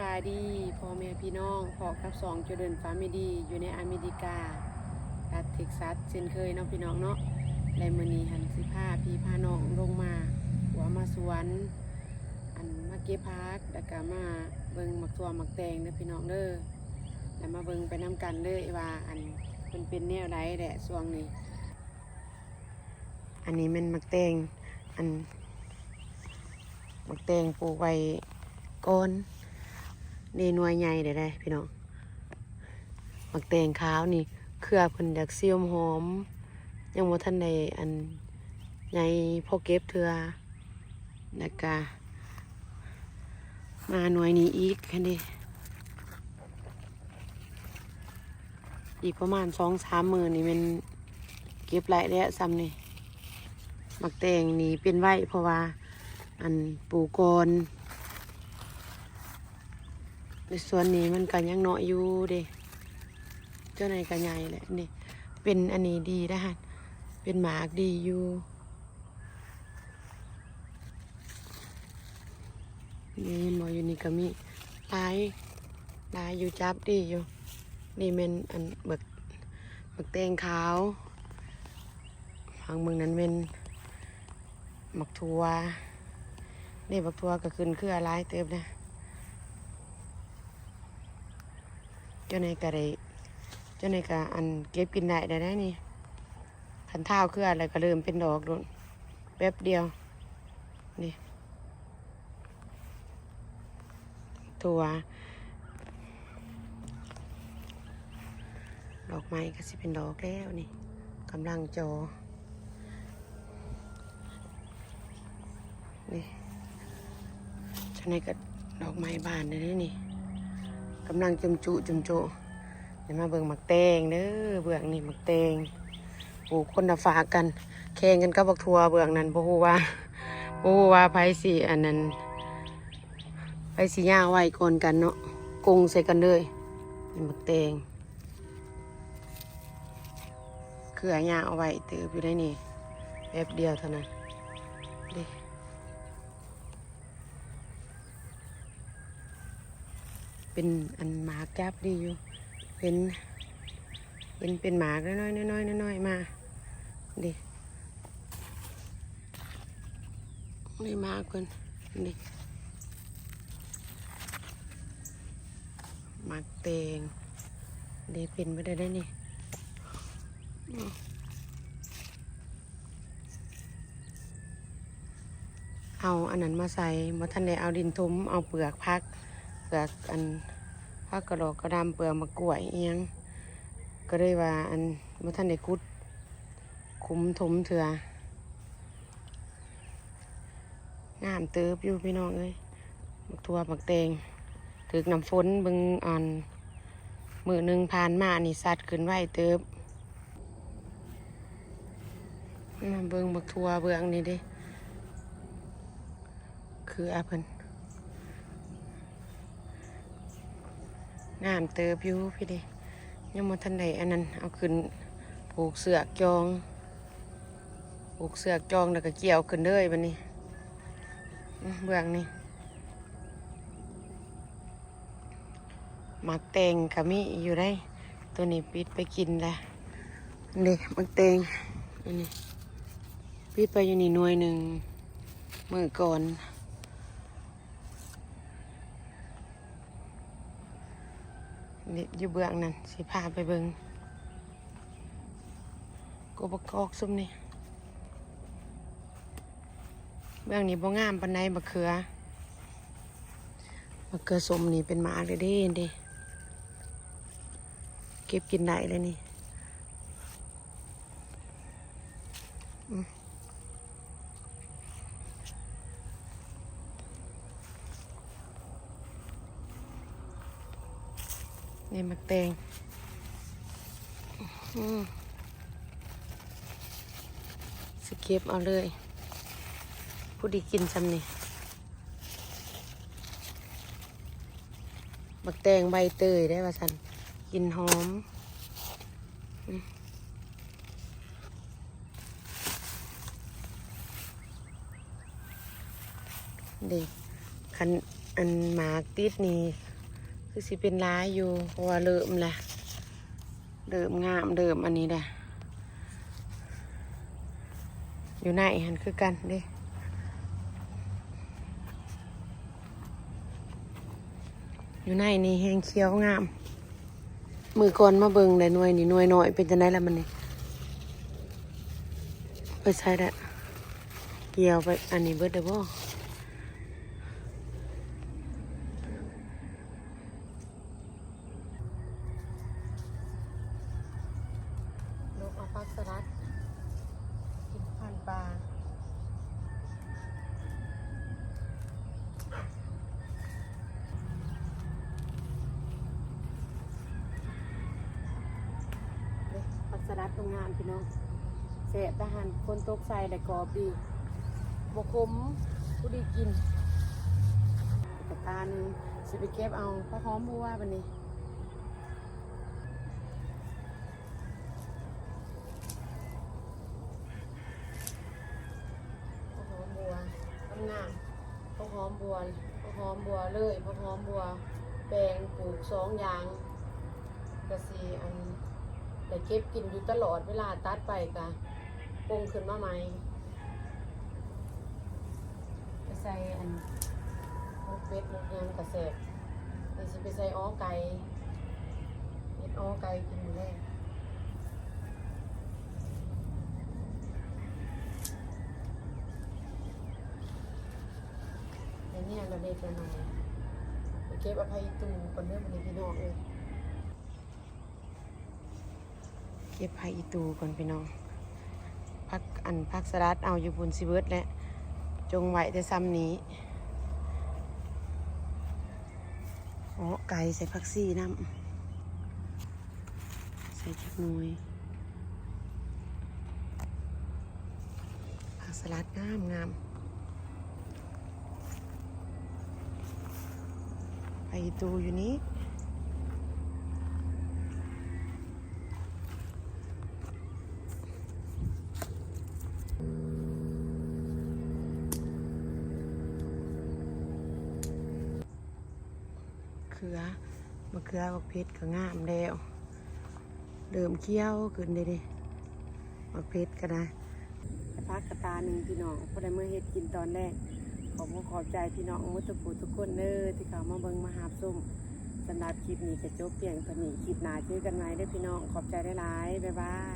บายดีพ่อแม่พี่น้องพ่อกับ2เจริญฟามิลี่อยู่ในอเมริการัฐเท็กซัสเช่นเคยเนาะพี่น้องเนาะและมื้อนี้หันสิพาพี่พาน้องลงมาหัวมาสวนมาเก็บผักแล้วก็มาเบิ่งหมักถั่วหมักแตงเด้อพี่น้องเด้อแล้วมาเบิ่งไปนํกันเด้อว่ามันเป็นแนวใดแหละช่วงนี้อันนี้มันหมักแตงหมักแตงปลูกไว้ก่อนนี่หน่วยใหญ่ได้พี่น้องหมักแตงขาวนี่เครือเพิ่นอยากเสียมหอมยังบ่ทันได้ใหญ่พอเก็บเทื่อแล้วก็มาหน่วยนี้อีกคันนี้อีกประมาณ 2-3 มื้อนี่มันเก็บหลายแล้วซ้ำนี่หมักแตงนี่เป็นไว้เพราะว่าปลูกก่อนในสวนนี้มันก็ยังน้อยอยู่เด้เจ้าไหนก็ใหญ่แหละนี่เป็นอันนี้ดีนะฮะเป็นหมากดีอยู่นี่หมออยู่นี่ก็มีลายอยู่จับดีอยู่นี่เป็นเบิกแตงขาวทางเมืองนั้นเป็นหมักทัวนี่หมักทัวก็ขึ้นคืออะไรเติบนะเจ้าไหนก็ได้เจ้าไหนก็เก็บกินได้นี่ขันเท้าคืออะไรก็เริ่มเป็นดอกโดนแป๊บเดียวนี่ทัวดอกไม้ก็สิเป็นดอกแล้วนี่กำลังจอนี่เจ้าไหนก็ดอกไม้บานได้นี่กำลังจุ่มโจเดี๋ยวมาเบิ่งหมักแตงเด้อเบื้องนี่หมักแตงปลูกคนละฝากกันแข่งกันกับบักทัวเบื้องนั้นบ่ฮู้ว่าไผสินั้นไผสิย่าไว้ก่อนกันเนาะกงใส่กันเลยนี่หมักแตงคือย่าเอาไว้เติบอยู่ได้นี่แป๊บเดียวเท่านั้นดิเป็นหมากจับดีอยู่เป็นหมากน้อยมาดินี่หมากเพิ่นดิหมากแตงดิเป็นไปได้นี่เอาอันนั้นมาใส่บ่ทันได้เอาดินทุ้มเอาเปลือกพักผักกระดอกกระดำเปลือกมะกล้วยเอียงก็เลยว่าบ่ทันได้กุดคุ้มถมเถื่องามเติบอยู่พี่น้องเอ้ยบักทั่วบักแตงถึกน้ำฝนเบิ่งมื้อนึงผ่านมานี่สัตว์ขึ้นไว้เติบมาเบิ่งบักทั่วเบื้องนี่เด้คือเพิ่นงามเติบอยู่พี่เด้ยังบ่ทันได้นั้นเอาขึ้นผูกเสือกจองแล้วก็เกี่ยวขึ้นเลยบัดนี้เบื้องนี่หมักแตงก็มีอยู่ได้ตัวนี้ปิดไปกินแล้วนี่หมักแตงอันนี้ปิดไปอยู่นี่หน่วยหนึ่งมื้อก่อนนี่อยู่เบื้องนั่นสิพาไปเบิ่งกบกอกซุ่มนี่เบื้องนี้บ่งามปานใดบักเขือส้มนี่เป็นหมากเลยเด้เก็บกินได้เลยนี่นี่หมักแตงสเก็บเอาเลยผู้ดีกินซ้ำนี่หมักแตงใบเตยได้ว่าสันกินหอมเด็กคัน อันหมากติดนี่คือสิเป็นร้ายอยู่เพราะว่าเริ่มแหละเริ่มงามเริ่มอันนี้แหละอยู่ในหันคือกันเด้อยู่ในนี่แห้งเขียวงามมือก่อนมาเบิ่งได้หน่วยนี่หน่วยน้อยเป็นจังได๋ล่ะมันนี่ไปใส่ได้เกี่ยวไปอันนี้เบิดได้บ่นกเอาผักสลัดกินพันปลาผักสลัดตรงงานพี่น้องเสพทหารคนตกใส่แต่กรอบดีบกขมผู้ดีกินแต่ตาหนึ่งสิไปเก็บเอาพระหอมบัวบันนี้พระหอมบัวทำงานพระหอมบัวพระหอมบัวเลยพระหอมบัวแปลงปลูก2 อย่างกระสีอันแต่เก็บกินอยู่ตลอดเวลาตัดไปกะปรุงขึ้นมาใหม่ไปใส่อันมุกเป็ดมุกยำกระแสบนี่สิไปใส่อ้อไก่เฮ็ดอ้อไก่กินอยู่แล้วแต่เนี่ยเราได้จะหน่อยไปเก็บอภัยตูก่อนเรื่องมันพี่น้องเลยเก็บไผ่อีตูก่อนพี่น้องพักสลัดเอาอยู่บนซิเบิร์ดและจงไหวแต่ซ้ำนี้อ๋อไก่ใส่ผักซีน้ำใส่จักหน่วยผักสลัดงามงามไผ่อีตูอยู่นี้มะเขือบักเพชรก็งามแล้วเริ่มเคี้ยวขึ้นเลยบักเพชรก็ได้พักกระตาหนึ่งพี่น้องพอได้เมื่อเฮ็ดกินตอนแรกขอบใจพี่น้องมุตปูทุกคนเด้อที่เขามาเบิ่งมาหาส้มสำหรับคลิปนี้จะจบเพียงเท่านี้คลิปหน้าเจอกันใหม่เด้อพี่น้องขอบใจหลายๆบ๊ายบาย